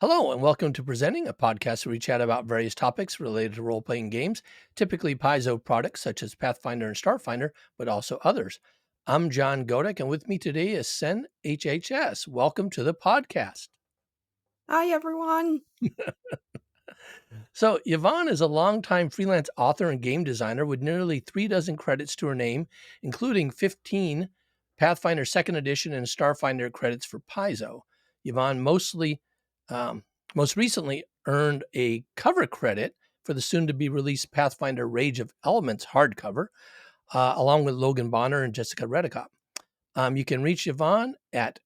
Hello, and welcome to Presenting, a podcast where we chat about various topics related to role playing games, typically Paizo products such as Pathfinder and Starfinder, but also others. I'm John Godek, and with me today is Sen H.H.S. Welcome to the podcast. Hi, everyone. So, Yvonne is a longtime freelance author and game designer with nearly 3 dozen credits to her name, including 15 Pathfinder 2nd Edition and Starfinder credits for Paizo. Yvonne um, most recently earned a cover credit for the soon to be released Pathfinder Rage of Elements hardcover, along with Logan Bonner and Jessica Redicott. You can reach Yvonne at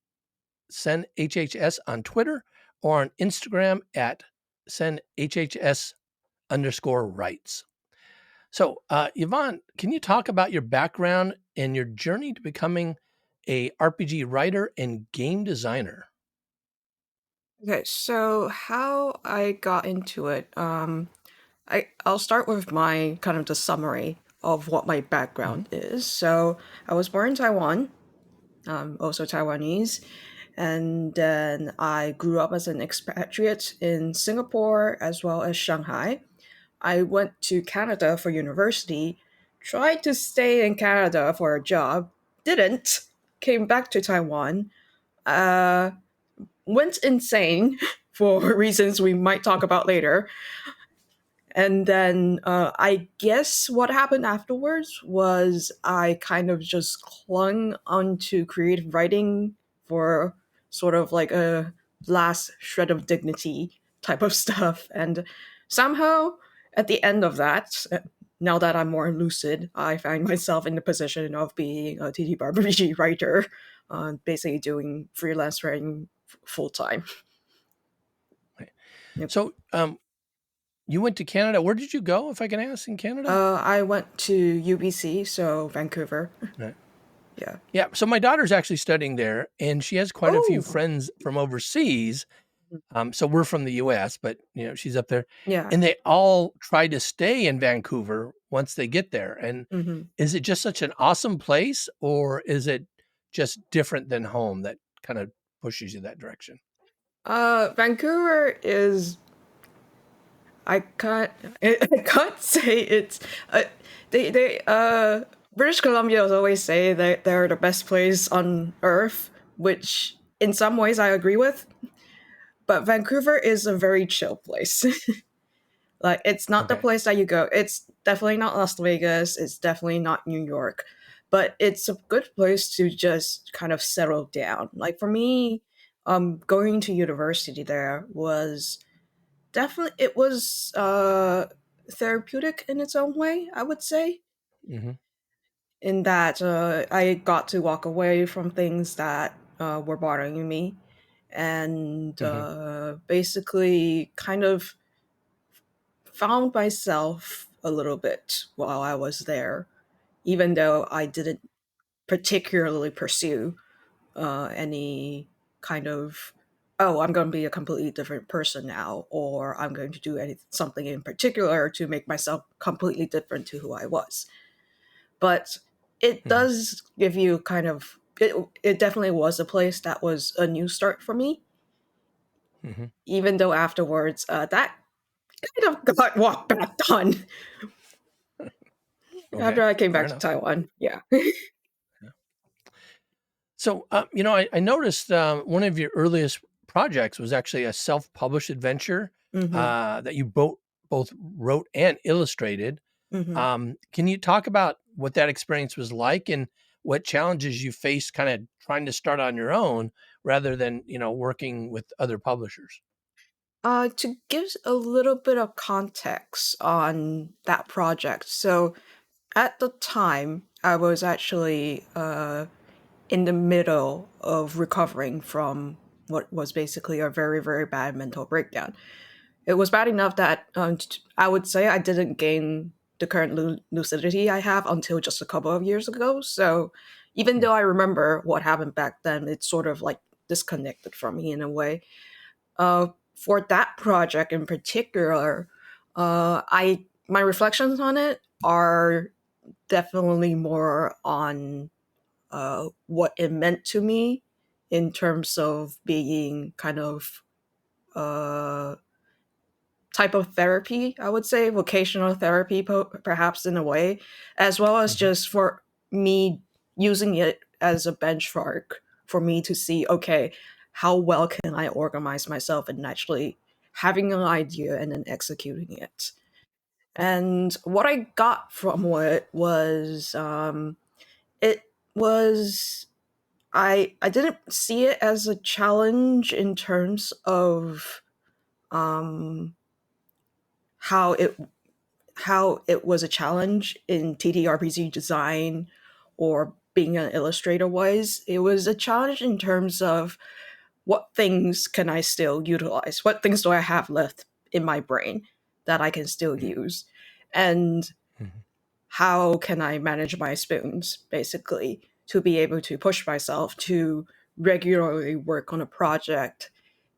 Sen H.H.S on Twitter or on Instagram at Sen H.H.S _rights. So, Yvonne, can you talk about your background and your journey to becoming a RPG writer and game designer? Okay, so how I got into it. I'll start with my kind of the summary of what my Mhm. background is. So I was born in Taiwan, also Taiwanese, and then I grew up as an expatriate in Singapore as well as Shanghai. I went to Canada for university, tried to stay in Canada for a job, didn't, came back to Taiwan. Uh, Went insane for reasons we might talk about later. And then I guess what happened afterwards was I kind of just clung onto creative writing for sort of like a last shred of dignity type of stuff. And somehow, at the end of that, now that I'm more lucid, I find myself in the position of being a TTRPG writer, basically doing freelance writing full time. Right. Yep. So, you went to Canada. Where did you go, if I can ask, in Canada? I went to UBC, so Vancouver. Right. Yeah. Yeah. So, my daughter's actually studying there, and she has quite a few Oh, friends from overseas. So, we're from the US, but she's up there, yeah. and they all try to stay in Vancouver once they get there. And hmm is it just such an awesome place, or is it just different than home that kind of pushes you that direction? Vancouver is. I can't. I can't say it's. Uh, British Columbians always say that they're the best place on Earth, which in some ways I agree with. But Vancouver is a very chill place. Like it's not the Okay. place that you go. It's definitely not Las Vegas. It's definitely not New York, but it's a good place to just kind of settle down. Like for me, going to university there was definitely it was therapeutic in its own way. I would say Mhm. in that I got to walk away from things that were bothering me, and Mhm. basically kind of found myself a little bit while I was there, even though I didn't particularly pursue any kind of, oh, I'm going to be a completely different person now, or I'm going to do something in particular to make myself completely different to who I was. But it Mhm. does give you kind of, it definitely was a place that was a new start for me, Mhm. even though afterwards that kind of got walked back on Okay. after I came Fair back to enough. Taiwan. Yeah. Yeah. So, I noticed one of your earliest projects was actually a self-published adventure hmm that you both wrote and illustrated. hmm Can you talk about what that experience was like and what challenges you faced kind of trying to start on your own rather than, working with other publishers? To give a little bit of context on that project, so at the time, I was actually in the middle of recovering from what was basically a very, very bad mental breakdown. It was bad enough that I would say I didn't gain the current lucidity I have until just a couple of years ago. So even Mm. though I remember what happened back then, it's sort of like disconnected from me in a way. For that project in particular, I my reflections on it are definitely more on what it meant to me in terms of being kind of uh, type of therapy, I would say, vocational therapy, perhaps in a way, as well as Mhm. just for me using it as a benchmark for me to see, okay, how well can I organize myself and actually having an idea and then executing it. And what I got from it was, it was I didn't see it as a challenge in terms of um, how it was a challenge in TTRPG design or being an illustrator was. It was a challenge in terms of what things can I still utilize? What things do I have left in my brain that I can still Mhm. use? And Mhm. how can I manage my spoons, basically, to be able to push myself to regularly work on a project,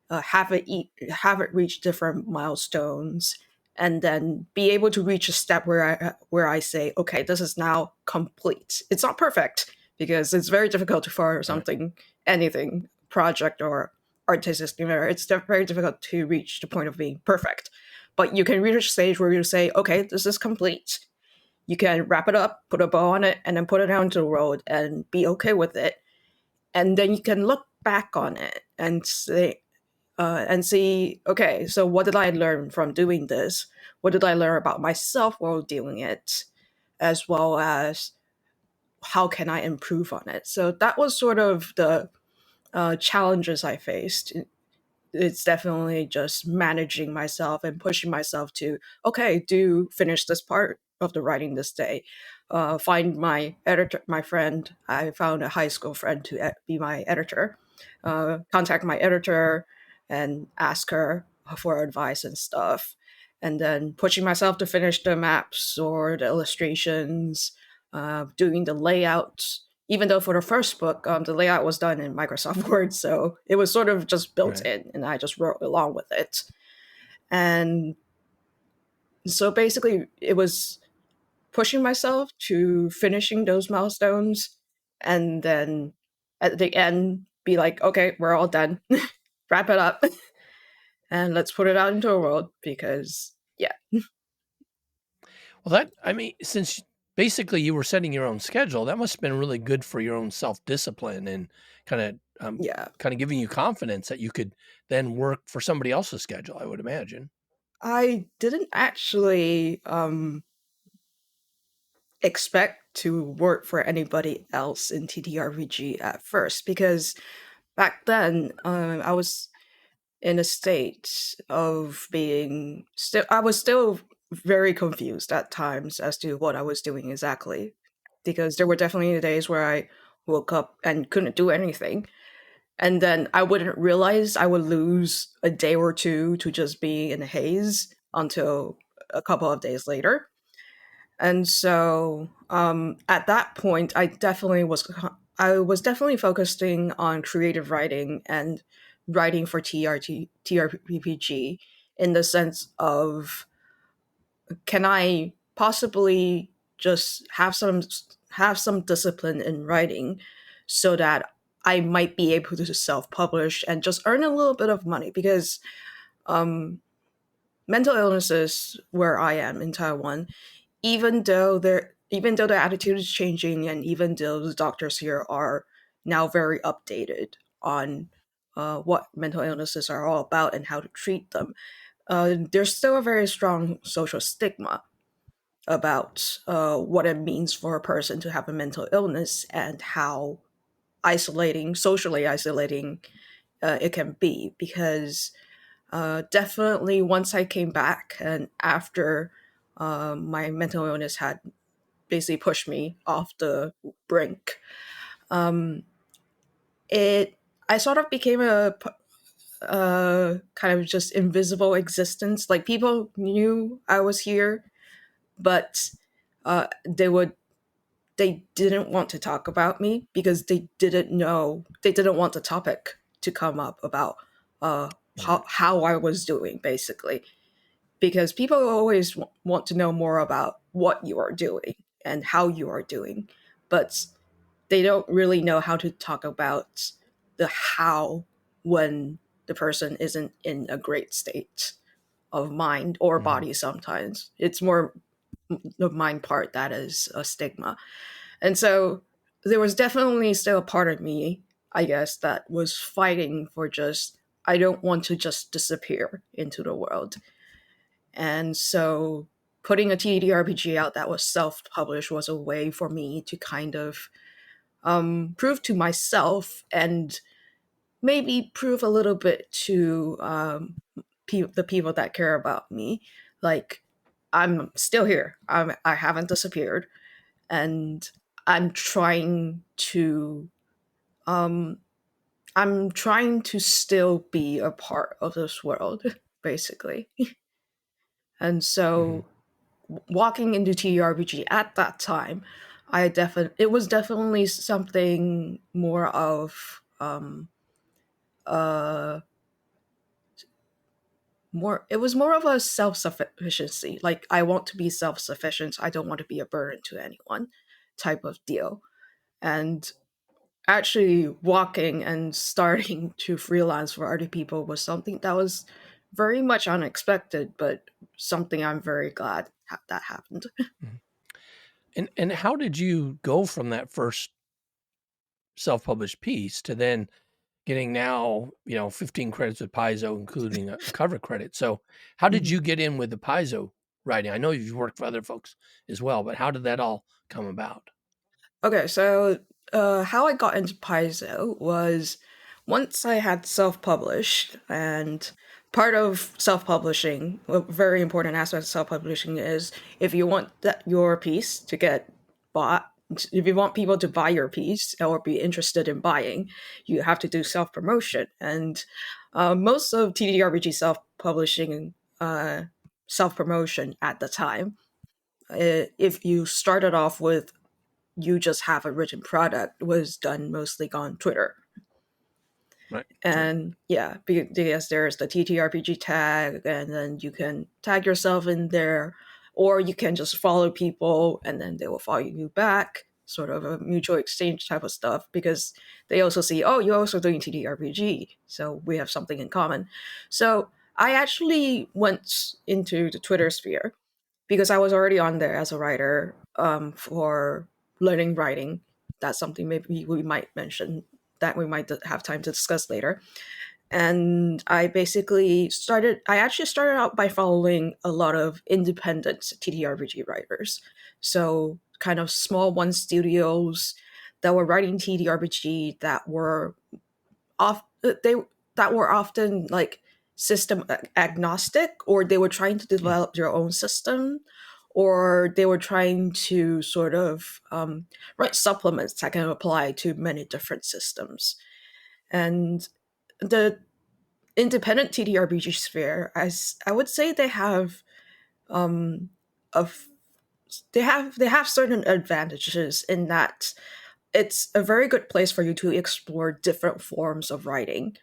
have it reach different milestones, and then be able to reach a step where I say, okay, this is now complete. It's not perfect because it's very difficult for Right. something, anything, project or artistic matter. It's very difficult to reach the point of being perfect. But you can reach a stage where you say, okay, this is complete. You can wrap it up, put a bow on it, and then put it out into the road and be okay with it. And then you can look back on it and see, okay, so what did I learn from doing this? What did I learn about myself while doing it? As well as how can I improve on it? So that was sort of the challenges I faced. It's definitely just managing myself and pushing myself to, okay, do finish this part of the writing this day. Find my editor, my friend. I found a high school friend to be my editor. Contact my editor and ask her for advice and stuff. And then pushing myself to finish the maps or the illustrations, doing the layout. Even though for the first book, the layout was done in Microsoft Word, so it was sort of just built Right. in, and I just wrote along with it. And so basically, it was pushing myself to finishing those milestones, and then at the end, be like, okay, we're all done, wrap it up, and let's put it out into the world because, yeah, Well, that I mean, since basically you were setting your own schedule, that must have been really good for your own self-discipline and kinda, yeah. kinda giving you confidence that you could then work for somebody else's schedule, I would imagine. I didn't actually expect to work for anybody else in TTRPG at first because back then I was in a state of being still I was still very confused at times as to what I was doing exactly because there were definitely days where I woke up and couldn't do anything, and then I wouldn't realize I would lose a day or two to just be in a haze until a couple of days later. And so at that point, I was definitely focusing on creative writing and writing for TRPG in the sense of, can I possibly just have some discipline in writing so that I might be able to self publish and just earn a little bit of money because um, mental illnesses where I am in Taiwan, even though the attitude is changing and even though the doctors here are now very updated on what mental illnesses are all about and how to treat them, there's still a very strong social stigma about what it means for a person to have a mental illness and how socially isolating it can be because definitely once I came back and after my mental illness had basically pushed me off the brink. Um, it I sort of became a kind of just invisible existence. Like people knew I was here, but they didn't want to talk about me because they didn't want the topic to come up about uh, Right. how I was doing basically because people always want to know more about what you are doing and how you are doing, but they don't really know how to talk about the how when the person isn't in a great state of mind or Mhm. body sometimes. It's more the mind part that is a stigma. And so there was definitely still a part of me, I guess, that was fighting for just, I don't want to just disappear into the world. And so putting a TTRPG out that was self published was a way for me to kind of prove to myself and maybe prove a little bit to the people that care about me, like I'm still here. I haven't disappeared, and I'm trying to um, I'm trying to still be a part of this world, basically. And Mhm. so, walking into TRPG at that time, it was definitely something more of uh more it was more of a self-sufficiency, like I want to be self-sufficient, I don't want to be a burden to anyone type of deal. And actually walking and starting to freelance for other people was something that was very much unexpected, but something I'm very glad that happened. Mhm. And how did you go from that first self-published piece to then getting now, 15 credits with Paizo, including a cover credit? So how did Mhm. you get in with the Paizo writing? I know you've worked for other folks as well, but how did that all come about? Okay, so how I got into Paizo was once I had self published, and part of self publishing, a very important aspect of self publishing is if you want your piece to get bought, if you want people to buy your piece or be interested in buying, you have to do self promotion. And most of TDRPG self publishing, self promotion at the time, if you started off with you just have a written product, was done mostly on Twitter. Right. Right. And yeah, because there's the TTRPG tag, and then you can tag yourself in there, or you can just follow people and then they will follow you back, sort of a mutual exchange type of stuff, because they also see, oh, you're also doing TTRPG, so we have something in common. So I actually went into the Twitter sphere because I was already on there as a writer for learning writing. That's something maybe we might mention that we might have time to discuss later. And I actually started out by following a lot of independent TTRPG writers. So, kind of small one studios that were writing TTRPG that were off they that were often like system agnostic, or they were trying to Mm. develop their own system, or they were trying to sort of write supplements that can apply to many different systems. And the independent TTRPG sphere, I would say they have um, of they have certain advantages in that it's a very good place for you to explore different forms of writing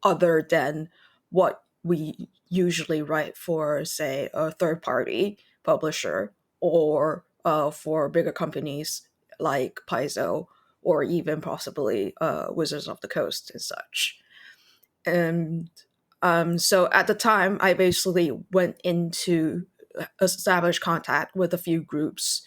other than what we usually write for, say, a third party publisher, or for bigger companies like Paizo, or even possibly Wizards of the Coast and such. And so at the time, I basically went into establish contact with a few groups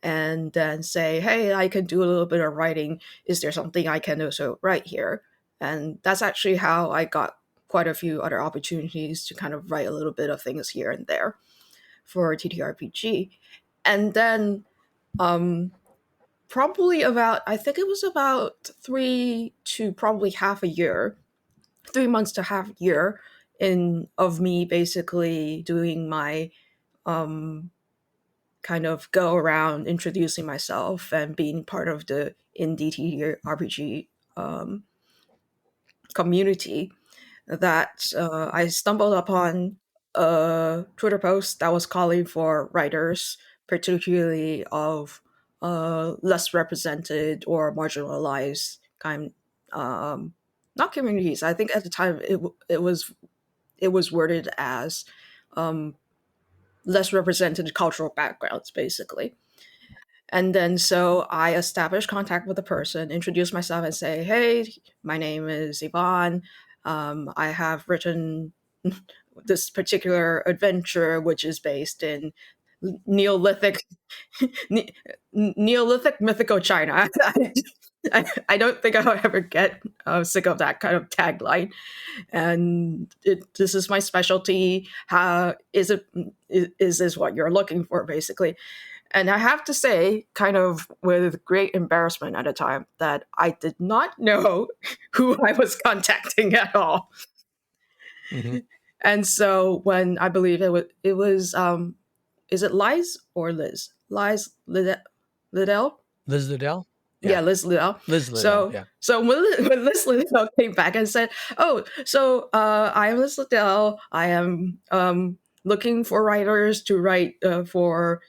and then say, hey, I can do a little bit of writing. Is there something I can also write here? And that's actually how I got quite a few other opportunities to kind of write a little bit of things here and there for TTRPG. And then um, probably about, I think it was about 3 months to half a year in of me basically doing my um, kind of go around introducing myself and being part of the indie TTRPG community, that I stumbled upon a Twitter post that was calling for writers, particularly of less represented or marginalized kind, not communities. I think at the time it was worded as um, less represented cultural backgrounds, basically. And then so I established contact with the person, introduce myself, and say, "Hey, my name is Yvonne. I have written this particular adventure, which is based in Neolithic ne- Neolithic mythical China. I don't think I'll ever get sick of that kind of tagline. And this is my specialty. How is it? Is this what you're looking for, basically? And I have to say, kind of with great embarrassment at the time, that I did not know who I was contacting at all. Hmm. And so when I believe it was is it Liz or Liz? Liddell? Liz Liddell? Yeah, Yeah. Liz Liddell. Liz Liddell. So Yeah. so when Liz Liddell came back and said, "Oh, so I am Liz Liddell. I am looking for writers to write for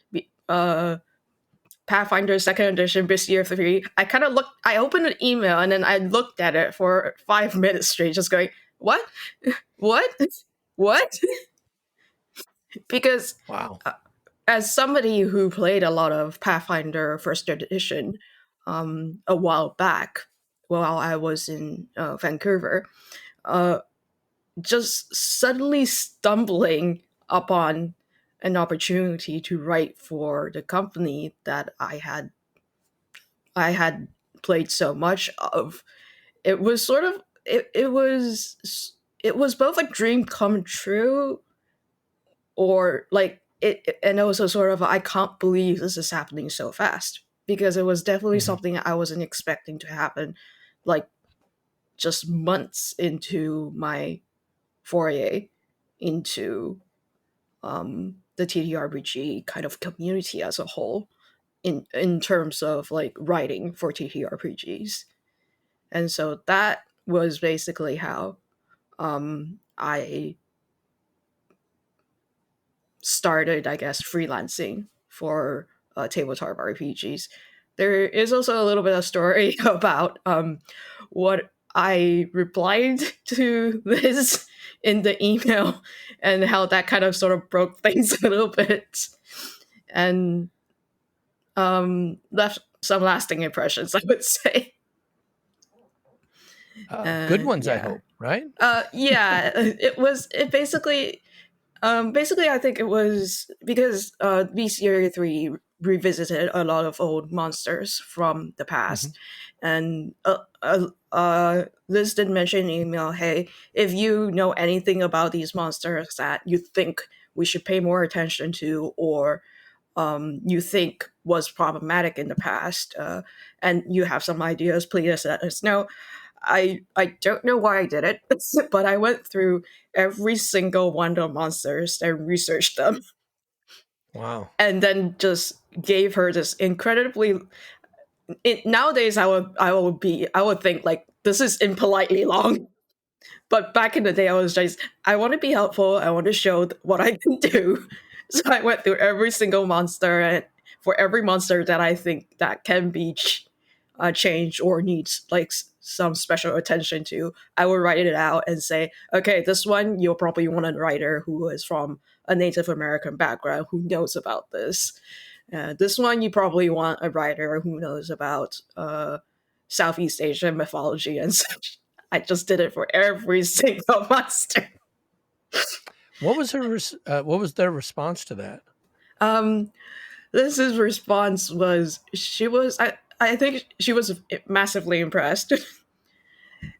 Pathfinder Second Edition this year 3." I kind of looked. I opened an email and then I looked at it for 5 minutes straight, just going, "What? What? What?" Because Wow. as somebody who played a lot of Pathfinder First Edition a while back, while I was in Vancouver, uh, just suddenly stumbling upon an opportunity to write for the company that I had played so much of, it was sort of it was both a dream come true, or like and also sort of, I can't believe this is happening so fast, because it was definitely Hmm. something I wasn't expecting to happen, like just months into my foray into the TTRPG kind of community as a whole, in terms of like writing for TTRPGs. And so that was basically how I started, I guess, freelancing for tabletop RPGs. There is also a little bit of story about what I replied to this in the email, and how that kind of sort of broke things a little bit, and left some lasting impressions, I would say. Good ones, I Yeah. hope, right? Yeah, it basically, I think it was because BCA 3 revisited a lot of old monsters from the Hmm. past. And Liz did mention in email, hey, if you know anything about these monsters that you think we should pay more attention to, or you think was problematic in the past, and you have some ideas, please let us know. I don't know why I did it, but I went through every single one of the monsters and researched them, Wow. and then just gave her this incredibly. Nowadays, I would think like this is impolitely long, but back in the day, I was just, I want to be helpful. I want to show what I can do. So I went through every single monster, and for every monster that I think that can be changed or needs like some special attention to, I would write it out and say, okay, this one you'll probably want a writer who is from a Native American background who knows about this. This one you probably want a writer who knows about Southeast Asian mythology and such. I just did it for every single monster. What was their response to that? Um, Liz's response was, I think she was massively impressed.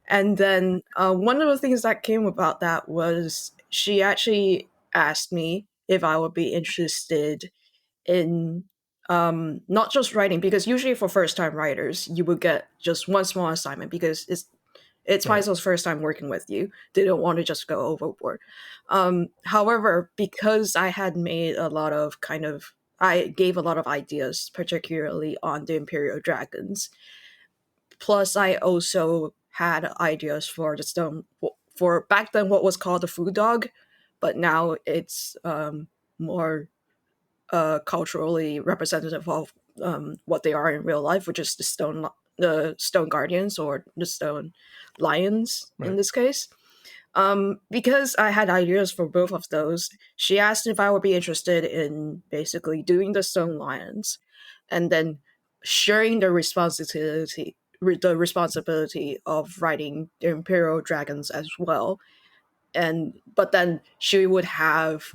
And then one of the things that came about that was she actually asked me if I would be interested in not just writing, because usually for first time writers you would get just one small assignment, because it's Right. Faisal's first time working with you. They don't want to just go overboard. However, because I gave a lot of ideas, particularly on the Imperial Dragons. Plus, I also had ideas for the stone, for back then what was called the food dog, but now it's more culturally representative of what they are in real life, which is the stone guardians, or the stone lions in Right. this case. Because I had ideas for both of those, she asked if I would be interested in basically doing the stone lions, and then sharing the the responsibility of writing the Imperial Dragons as well. And but then she would have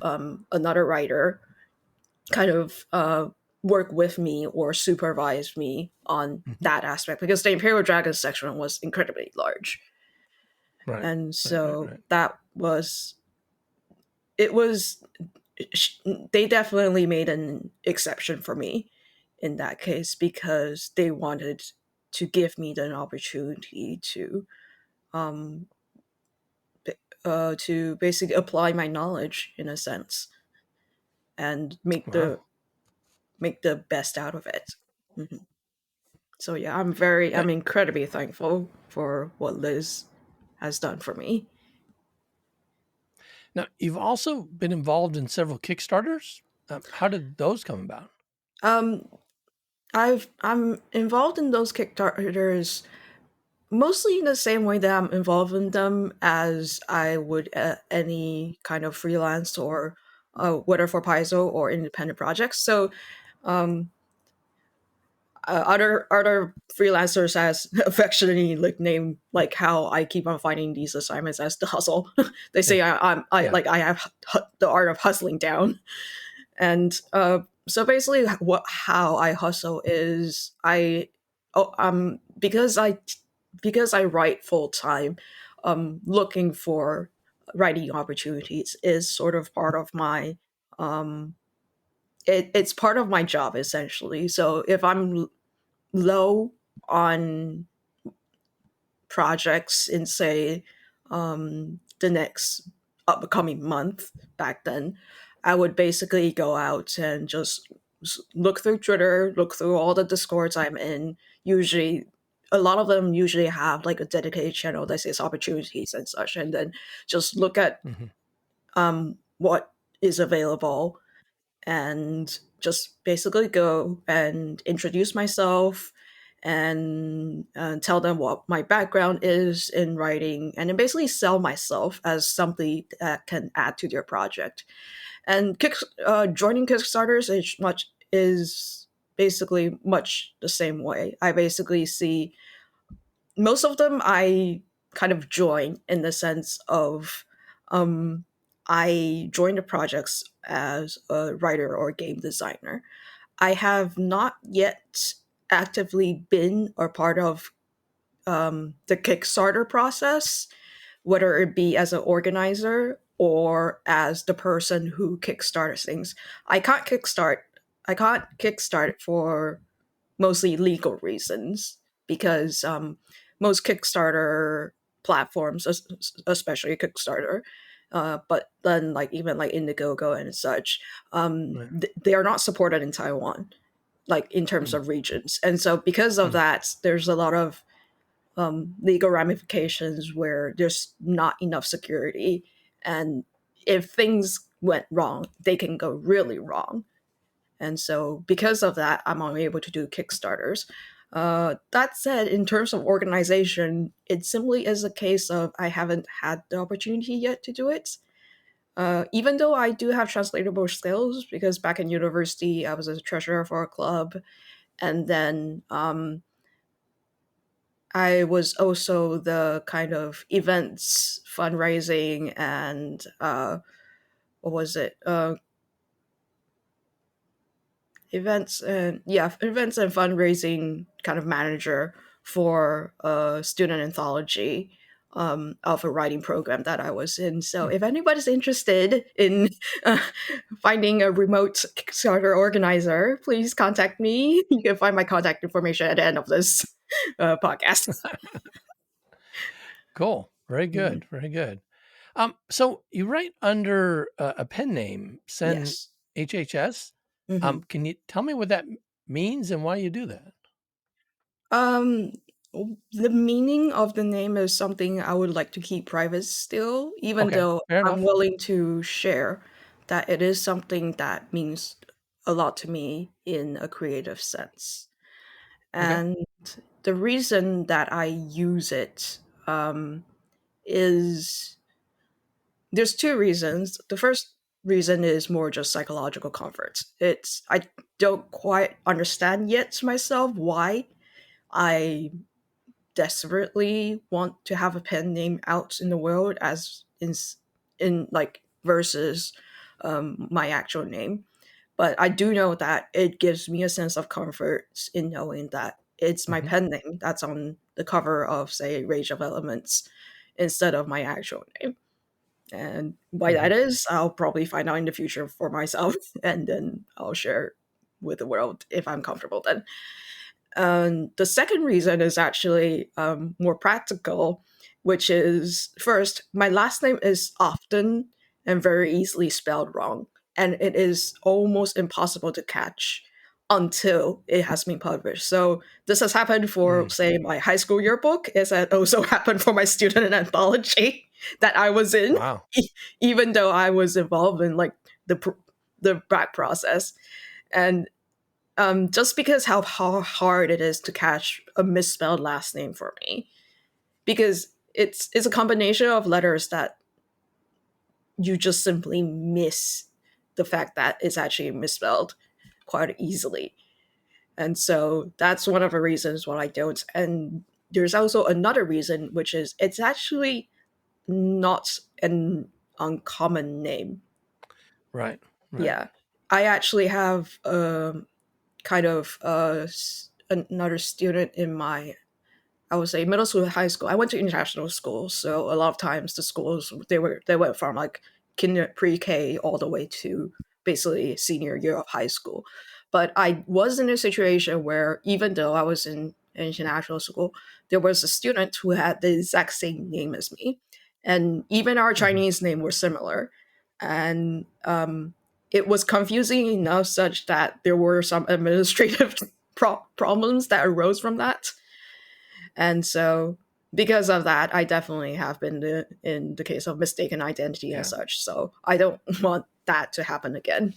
another writer kind of work with me or supervise me on Mhm. that aspect because the Imperial Dragons section was incredibly large. Right. And Right. Right. so Right. that was it was they definitely made an exception for me in that case because they wanted to give me an opportunity um to basically apply my knowledge in a sense and Wow. make the best out of it. Mhm. So yeah, Now, I'm incredibly thankful for what Liz has done for me. now, you've also been involved in several Kickstarters. How did those come about? Um, I'm involved in those Kickstarters mostly in the same way that I'm involved in them as I would any kind of freelance or whether for Paizo or independent projects. So um, other freelancers has affectionately nicknamed like how I keep on finding these assignments as the hustle. They Yeah. say I Yeah. like I have the art of hustling down, and so basically what how I hustle is because I write full time, looking for writing opportunities is sort of part of my um it's part of my job essentially. So if I'm low on projects in say the next upcoming month back then, I would basically go out and just look through Twitter, look through all the Discords I'm in. Usually a lot of them usually have like a dedicated channel that says opportunities and such, and then just look at Hmm. what is available and just basically go and introduce myself and tell them what my background is in writing and then basically sell myself as something that can add to their project. And joining Kickstarters is basically much the same way. I basically see most of them I kind of join in the sense of um, I join the projects as a writer or game designer. I have not yet actively been or part of the Kickstarter process, whether it be as an organizer or as the person who kickstarts things. I can't kickstart. I can't kickstart for mostly legal reasons because most Kickstarter platforms, especially Kickstarter, but then like even like Indiegogo and such, Right. they are not supported in Taiwan, like in terms Mm. of regions, and so because of Mm. that, there's a lot of legal ramifications where there's not enough security, and if things went wrong, they can go really wrong. And so, because of that, I'm unable to do Kickstarters. That said, in terms of organization, it simply is a case of I haven't had the opportunity yet to do it. Even though I do have translatable skills, because back in university, I was a treasurer for a club, and then I was also the kind of events, fundraising, and what was it? Events and fundraising kind of manager for a student anthology of a writing program that I was in. So Mm. if anybody's interested in uh, finding a remote Kickstarter organizer, please contact me. You can find my contact information at the end of this podcast. Cool. Very Mhm. good. Very good. So you write under a pen name, Sen Yes. H.H.S. Mhm. Can you tell me what that means and why you do that? Um, the meaning of the name is something I would like to keep private still, even Okay. though Fair I'm enough. willing to share that it is something that means a lot to me in a creative sense. Okay. And the reason that I use it um, is there's two reasons. The first reason is more just psychological comfort. It's I don't quite understand yet myself why I desperately want to have a pen name out in the world as in like versus my actual name. But I do know that it gives me a sense of comfort in knowing that it's my Hmm. pen name that's on the cover of, say, Rage of Elements instead of my actual name. And why Hmm. that is, I'll probably find out in the future for myself, and then I'll share with the world if I'm comfortable then. The second reason is actually more practical, which is first, my last name is often and very easily spelled wrong, and it is almost impossible to catch until it has been published. So this has happened for, Mm. say, my high school yearbook. It has also happened for my student anthology that I was in, Wow. even though I was involved in like the back process. And just because how hard it is to catch a misspelled last name for me, because it's a combination of letters that you just simply miss the fact that it's actually misspelled quite easily, and so that's one of the reasons why I don't. And there's also another reason, which is it's actually not an uncommon name. Right. Right. Yeah, I actually have kind of another student in my, I would say, middle school and high school. I went to international schools, so a lot of times the schools they went from like kinder pre-K all the way to basically senior year of high school. But I was in a situation where even though I was in international school, there was a student who had the exact same name as me, and even our Hmm. Chinese name were similar, and it was confusing enough such that there were some administrative problems that arose from that. And so, because of that, I definitely have been in the case of mistaken identity and Yeah. such. So, I don't want that to happen again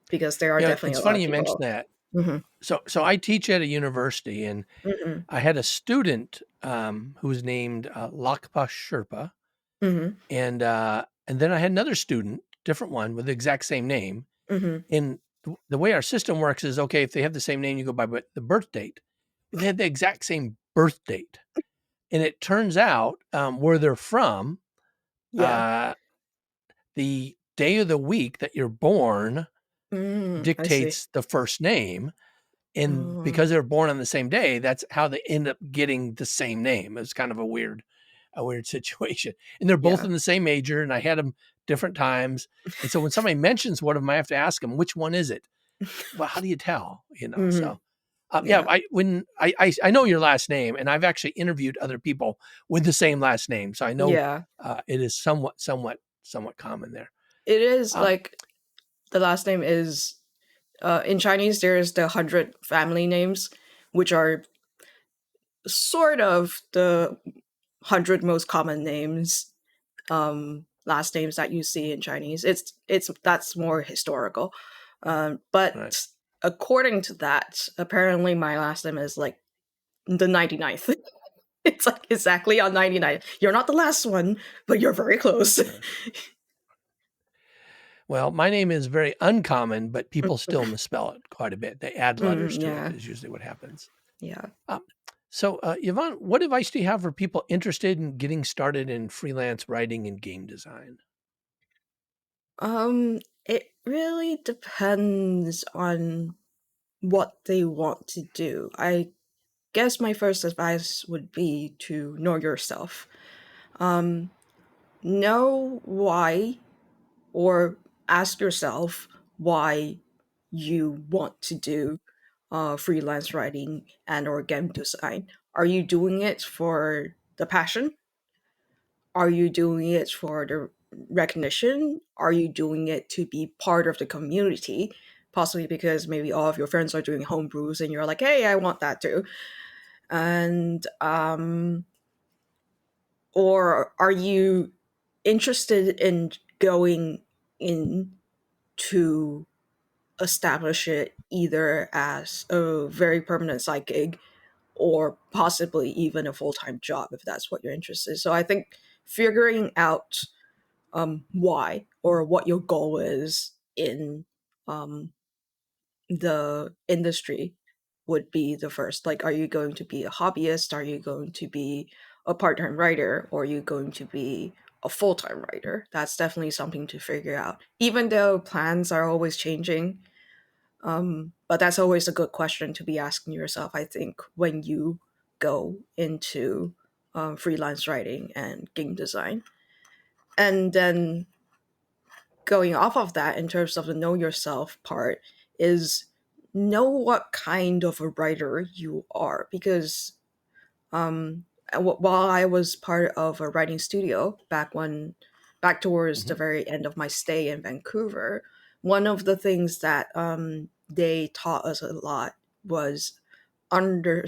because there are Yeah. definitely It's a lot funny of you mentioned people. that. Hmm. So I teach at a university, and Hmm. I had a student who was named Lakpa Sherpa, Hmm. and then I had another student, different one, with the exact same name. Hmm. And the way our system works is okay if they have the same name, you go by the birth date. They had the exact same birth date, and it turns out where they're from, Yeah. uh, the day of the week that you're born I see. dictates the first name. And Oh, because they're born on the same day, that's how they end up getting the same name. It's kind of a weird situation. And they're both yeah. in the same major, and I had them different times. And so when somebody mentions one of them, I have to ask them, which one is it? Well, how do you tell? Hmm. So yeah, Yeah. I know your last name, and I've actually interviewed other people with the same last name, so I know Yeah. it is somewhat common there. It is Um, like the last name is in Chinese. There's the 100 family names, which are sort of the 100 most common names, last names that you see in Chinese. It's that's more historical, right. but according to that, apparently my last name is like the 99th. It's like exactly on 99. You're not the last one, but you're very close. Uh, well, my name is very uncommon, but people still misspell it quite a bit. They add letters to it Yeah, is usually what happens. yeah. Um, so, Yvonne, what advice do you have for people interested in getting started in freelance writing and game design? It really depends on what they want to do. I guess my first advice would be to know yourself. Um, know why, or ask yourself why you want to do freelance writing and or game design. Are you doing it for the passion? Are you doing it for the recognition? Are you doing it to be part of the community? Possibly because maybe all of your friends are doing homebrews and you're like, hey, I want that too. And or are you interested in going in to establish it either as a very permanent side gig or possibly even a full-time job if that's what you're interested in? So I think figuring out why or what your goal is in um, the industry would be the first. Like, are you going to be a hobbyist? Are you going to be a part-time writer? Or are you going to be a full-time writer? That's definitely something to figure out. Even though plans are always changing, but that's always a good question to be asking yourself, I think, when you go into freelance writing and game design. And then going off of that, in terms of the know yourself part, is know what kind of a writer you are. Because while I was part of a writing studio back towards the Mhm. very end of my stay in Vancouver, one of the things that they taught us a lot was under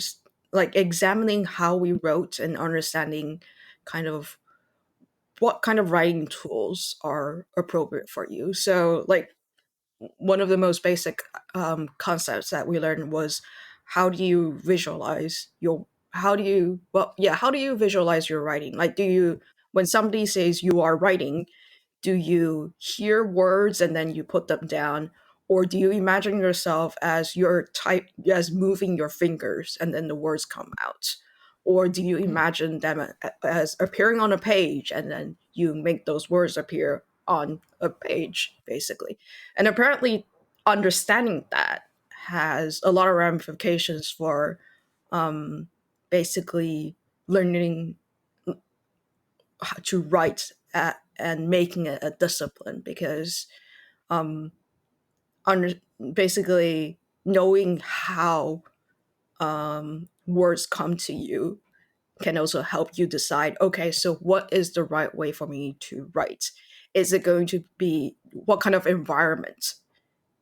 like examining how we wrote and understanding kind of what kind of writing tools are appropriate for you. So, like, one of the most basic concepts that we learned was how do you visualize your how do you well yeah how do you visualize your writing? Like, do you, when somebody says you are writing, do you hear words and then you put them down, or do you imagine yourself as your type as moving your fingers and then the words come out, or do you Hmm. imagine them as appearing on a page and then you make those words appear on a page, basically? And apparently understanding that has a lot of ramifications for um, basically learning how to write and making it a discipline, because um, under, basically knowing how words come to you can also help you decide, okay, so what is the right way for me to write? Is it going to be, what kind of environment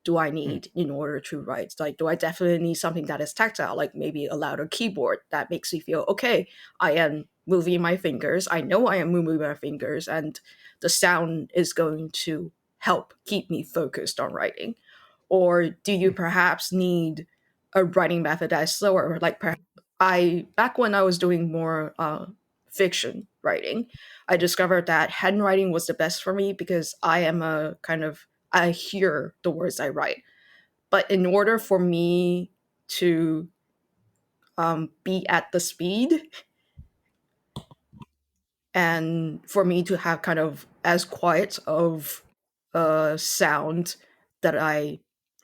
do I Hmm. need in order to write? Like, do I definitely need something that is tactile, like maybe a louder keyboard that makes me feel, okay, I am moving my fingers. I know I am moving my fingers, and the sound is going to help keep me focused on writing. Or do you Hmm. perhaps need a writing method that is slower? Like, I back when I was doing more fiction writing, I discovered that handwriting was the best for me because I am a kind of, I hear the words I write. But in order for me to be at the speed, and for me to have kind of as quiet of a sound that I,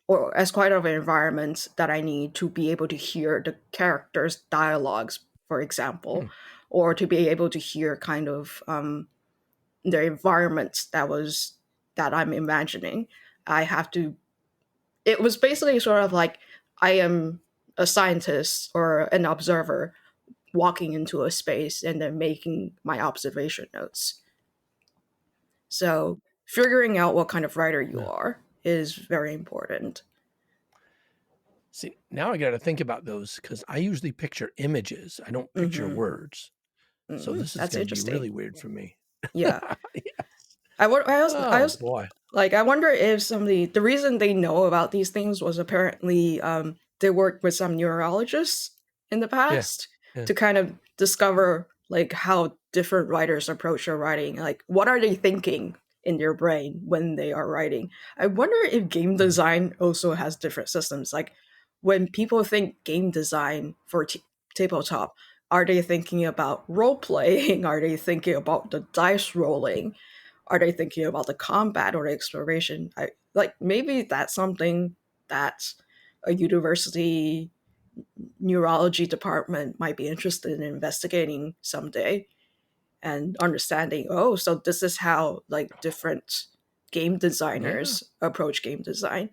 or as quiet of an environment that I need to be able to hear the characters' dialogues, for example, Hmm. or to be able to hear kind of the environment that I'm imagining, I have to. It was basically sort of like I am a scientist or an observer walking into a space and then making my observation notes. So figuring out what kind of writer you Yeah. are is very important. See, now I got to think about those because I usually picture images. I don't picture Hmm. words. So this is That's going to be interesting. really weird for me. Yeah. Yes. I Oh also boy. like, I wonder if somebody, the reason they know about these things was apparently they worked with some neurologists in the Yeah. past Yeah. to kind of discover like how different writers approach their writing. Like, what are they thinking in their brain when they are writing? I wonder if game Mhm. design also has different systems. Like, when people think game design for tabletop, are they thinking about role playing? Are they thinking about the dice rolling? Are they thinking about the combat or the exploration? I like, maybe that's something that a university neurology department might be interested in investigating someday, and understanding, oh, so this is how like different game Yeah. designers approach game design.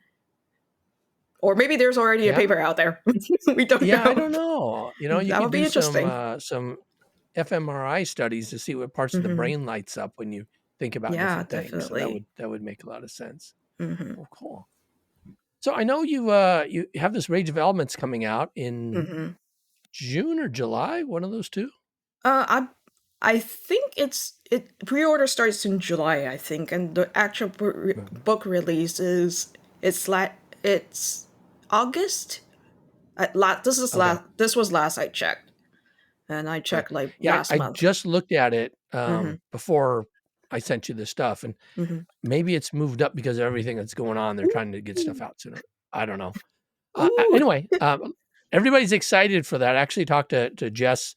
Or maybe there's already a Yeah. paper out there. We don't Yeah. I know. don't know. You That could would be do interesting. some fMRI studies to see what parts of the Hmm. brain lights up when you think about Yeah, different things. So definitely. that would make a lot of sense. Hmm. Oh, cool. So I know you have this Rage of Elements coming out in Hmm. June or July, one of those two. I think it pre-order starts in July, I think, and the actual Mhm. book release is it's August. Okay. This was last I checked, and I Okay. checked like Yeah, last I month. just looked at it Hmm. before I sent you the stuff, and Hmm. maybe it's moved up because of everything that's going on. They're trying to get stuff Ooh, out sooner. I don't know. ooh. Anyway, everybody's excited for that. I actually talked to Jess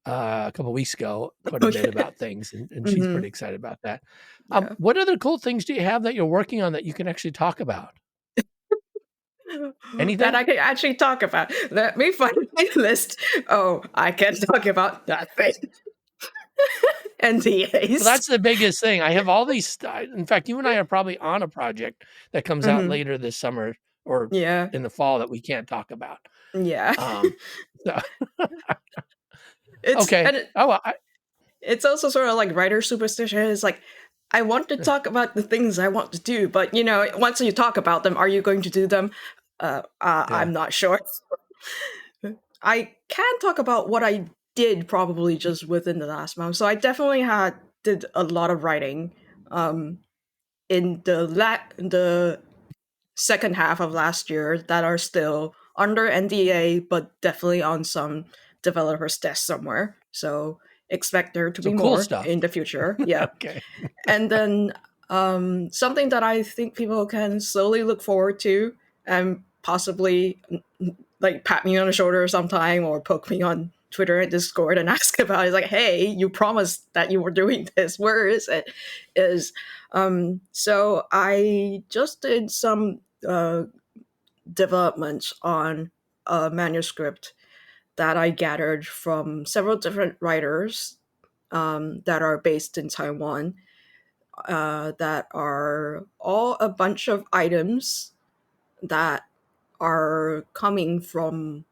a couple weeks ago quite a bit Okay. about things, and she's Hmm. pretty excited about that. Yeah. What other cool things do you have that you're working on that you can actually talk about? That Anything? I can actually talk about. Let me find my list. Oh, I can talk about that thing. Well, NDAs. that's the biggest thing. I have all these. In fact, you and I are probably on a project that comes out Hmm. later this summer or Yeah. in the fall that we can't talk about. Yeah. Um, so It's okay. and it, Oh, it's also sort of like writer superstition. It's like I want to talk about the things I want to do, but once you talk about them, are you going to do them? yeah. I'm not sure. I can talk about what I did probably just within the last month. So I definitely had did a lot of writing um, in the second half of last year that are still under NDA, but definitely on some developer's desk somewhere. So expect there to So be cool more stuff. in the future. Yeah. Okay. And then something that I think people can slowly look forward to and possibly like pat me on the shoulder sometime or poke me on Twitter and Discord and ask about it. It's like, hey, you promised that you were doing this. Where is it? Is so I just did some developments on a manuscript that I gathered from several different writers that are based in Taiwan, that are all a bunch of items that are coming from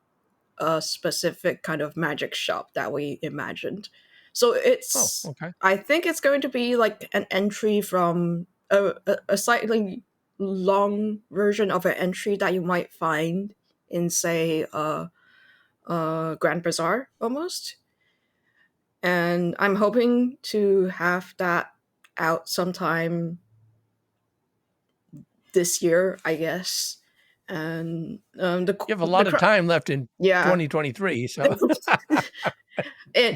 a specific kind of magic shop that we imagined. So Oh, okay. I think it's going to be like an entry from a slightly long version of an entry that you might find in, say, Grand Bazaar almost. And I'm hoping to have that out sometime this year, I guess. And You have a lot of time left in yeah, 2023, so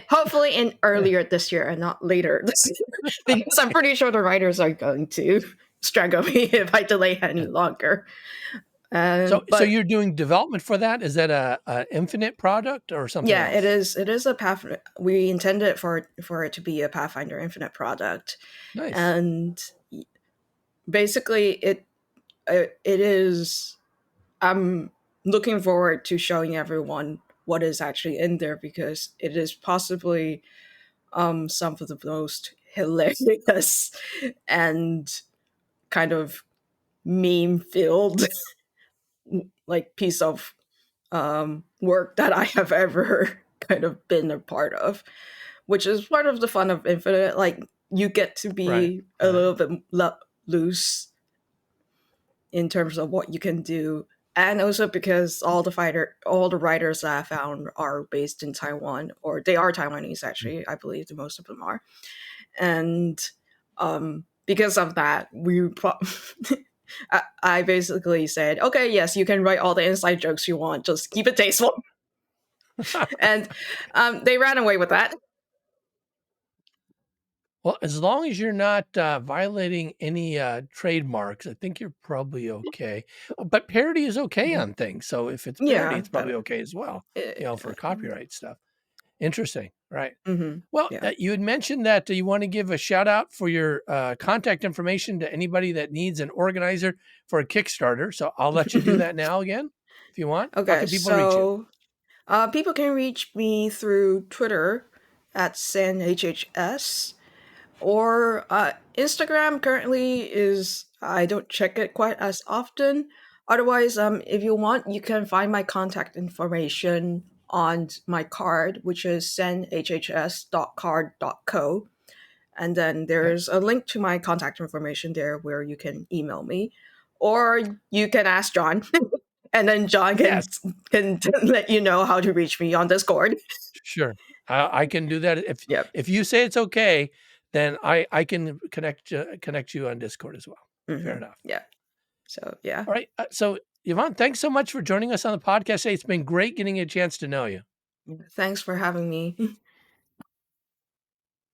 hopefully in earlier this year and not later this year, because I'm pretty sure the writers are going to strangle me if I delay any yeah. longer. So But you're doing development for that? Is that a infinite product or something yeah, it else? is. It is a path. We intended for it to be a Pathfinder Infinite product, Nice. and basically, it is. I'm looking forward to showing everyone what is actually in there because it is possibly some of the most hilarious and kind of meme filled like piece of work that I have ever kind of been a part of, which is part of the fun of Infinite. Like you get to Right. be a Right. little bit loose in terms of what you can do. And also because all the writers that I found are based in Taiwan, or they are Taiwanese actually. I believe the most of them are, and because of that, I basically said, okay, yes, you can write all the inside jokes you want, just keep it tasteful, and they ran away with that. Well, as long as you're not violating any trademarks, I think you're probably okay. But parody is okay Mhm. on things. So if it's parody, Yeah, it's probably okay as well, for copyright stuff. Interesting. Right. mm-hmm. Well, Yeah. you had mentioned that you want to give a shout out for your contact information to anybody that needs an organizer for a Kickstarter. So I'll let you do that now again if you want. How Okay, can people reach you? so people can reach me through Twitter at Sen H.H.S, or Instagram currently is I don't check it quite as often. Otherwise, if you want, you can find my contact information on my card, which is senhhs.card.co. And then Okay. there's a link to my contact information there where you can email me, or you can ask John, and then John Yes, can let you know how to reach me on Discord. sure. I can do that. Yep. If you say it's okay, then I can connect you on Discord as well. Fair Hmm. enough. Yeah. So yeah. All right. So Yvonne, thanks so much for joining us on the podcast today. It's been great getting a chance to know you. Thanks for having me.